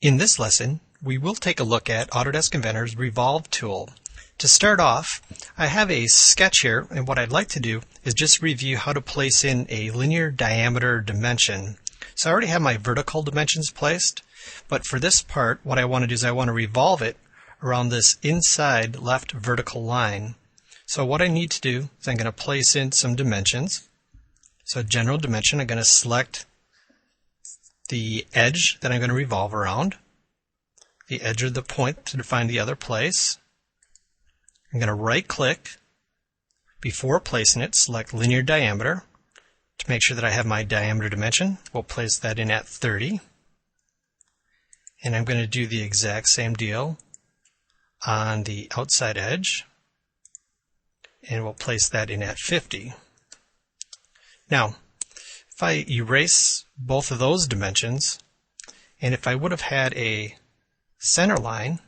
In this lesson, we will take a look at Autodesk Inventor's Revolve tool. To start off, I have a sketch here, and what I'd like to do is just review how to place in a linear diameter dimension. So I already have my vertical dimensions placed, but for this part, what I want to do is I want to revolve it around this inside left vertical line. So what I need to do is I'm going to place in some dimensions. So general dimension, I'm going to select the edge that I'm going to revolve around, the edge of the point to define the other place. I'm going to right click before placing it, select linear diameter to make sure that I have my diameter dimension. We'll place that in at 30. And I'm going to do the exact same deal on the outside edge. And we'll place that in at 50. Now, if I erase both of those dimensions, and if I would have had a center line,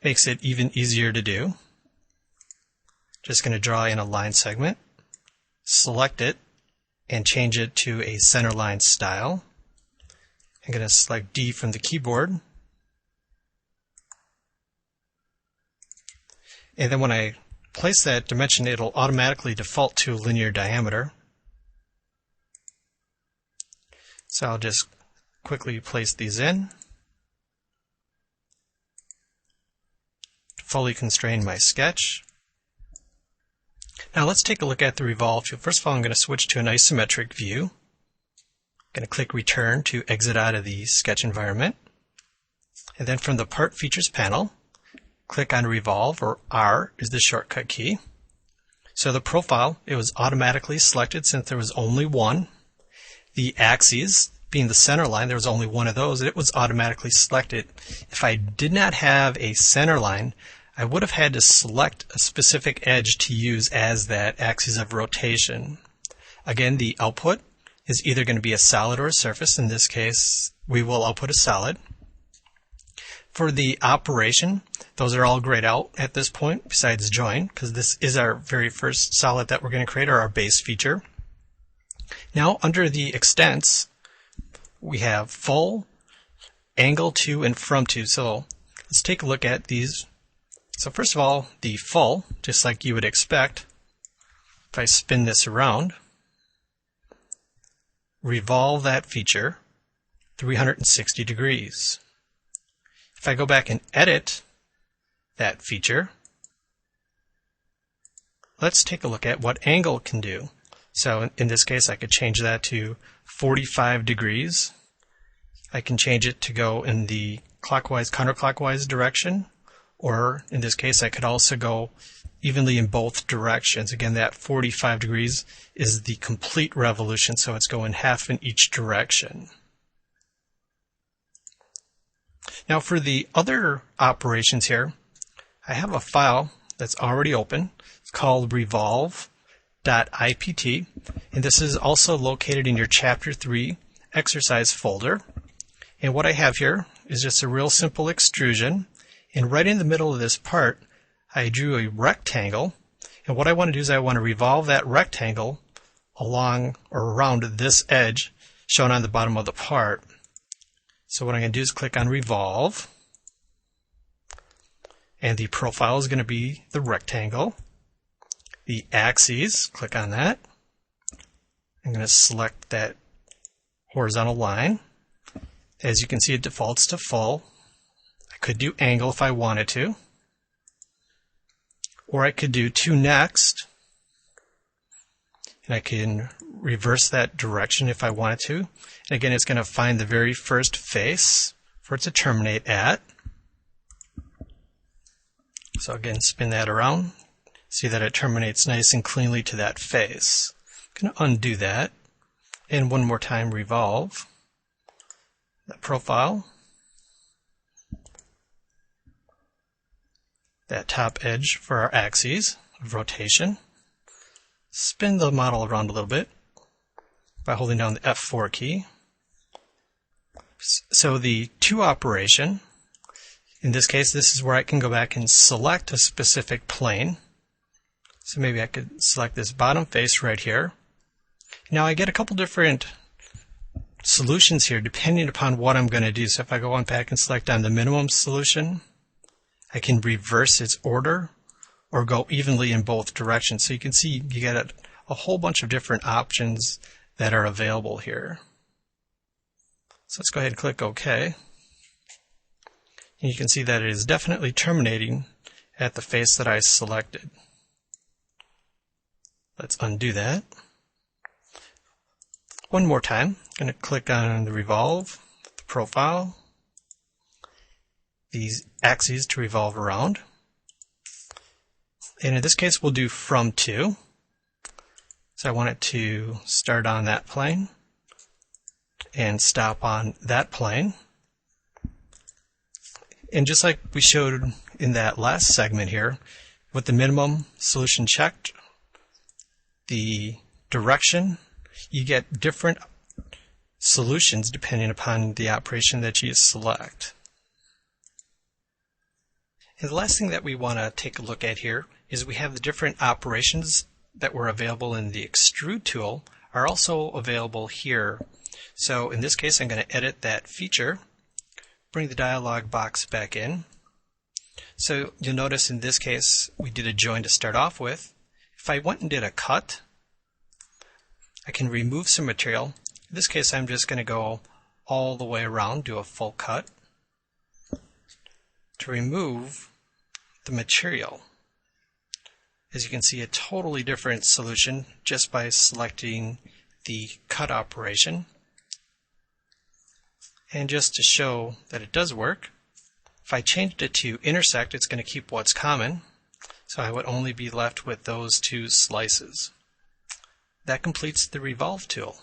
makes it even easier to do. Just going to draw in a line segment, select it, and change it to a center line style. I'm going to select D from the keyboard. And then when I place that dimension, it'll automatically default to linear diameter. So I'll just quickly place these in. Fully constrain my sketch. Now let's take a look at the Revolve tool. First of all, I'm going to switch to an isometric view. I'm going to click Return to exit out of the sketch environment. And then from the Part Features panel, click on Revolve, or R is the shortcut key. So the profile, it was automatically selected since there was only one. The axes, being the center line, there was only one of those, it was automatically selected. If I did not have a center line, I would have had to select a specific edge to use as that axis of rotation. Again, the output is either going to be a solid or a surface. In this case, we will output a solid. For the operation, those are all grayed out at this point, besides join, because this is our very first solid that we're going to create, or our base feature. Now, under the extents, we have full, angle to, and from to. So let's take a look at these. So first of all, the full, just like you would expect, if I spin this around, revolve that feature 360 degrees. If I go back and edit that feature, let's take a look at what angle can do. So in this case, I could change that to 45 degrees. I can change it to go in the clockwise, counterclockwise direction, or in this case, I could also go evenly in both directions. Again, that 45 degrees is the complete revolution, so it's going half in each direction. Now for the other operations here, I have a file that's already open. It's called Revolve.ipt, and this is also located in your Chapter 3 exercise folder. And what I have here is just a real simple extrusion, and right in the middle of this part I drew a rectangle, and what I want to do is I want to revolve that rectangle along or around this edge shown on the bottom of the part. So what I'm going to do is click on Revolve, and the profile is going to be the rectangle. The axes, click on that. I'm going to select that horizontal line. As you can see, it defaults to full. I could do angle if I wanted to. Or I could do to next. And I can reverse that direction if I wanted to. And again, it's going to find the very first face for it to terminate at. So again, spin that around. See that it terminates nice and cleanly to that face. I'm going to undo that. And one more time, revolve that profile. That top edge for our axes of rotation. Spin the model around a little bit by holding down the F4 key. So the to operation, in this case, this is where I can go back and select a specific plane. So maybe I could select this bottom face right here. Now I get a couple different solutions here depending upon what I'm going to do. So if I go on back and select on the minimum solution, I can reverse its order or go evenly in both directions. So you can see you get a whole bunch of different options that are available here. So let's go ahead and click OK. And you can see that it is definitely terminating at the face that I selected. Let's undo that. One more time, I'm going to click on the revolve, the profile, these axes to revolve around. And in this case, we'll do from to. So I want it to start on that plane and stop on that plane. And just like we showed in that last segment here, with the minimum solution checked, the direction, you get different solutions depending upon the operation that you select. And the last thing that we want to take a look at here is we have the different operations that were available in the extrude tool are also available here. So in this case, I'm going to edit that feature, bring the dialog box back in. So you'll notice in this case, we did a join to start off with. If I went and did a cut, I can remove some material. In this case, I'm just going to go all the way around, do a full cut to remove the material. As you can see, a totally different solution just by selecting the cut operation. And just to show that it does work, if I changed it to intersect, it's going to keep what's common. So I would only be left with those two slices. That completes the Revolve tool.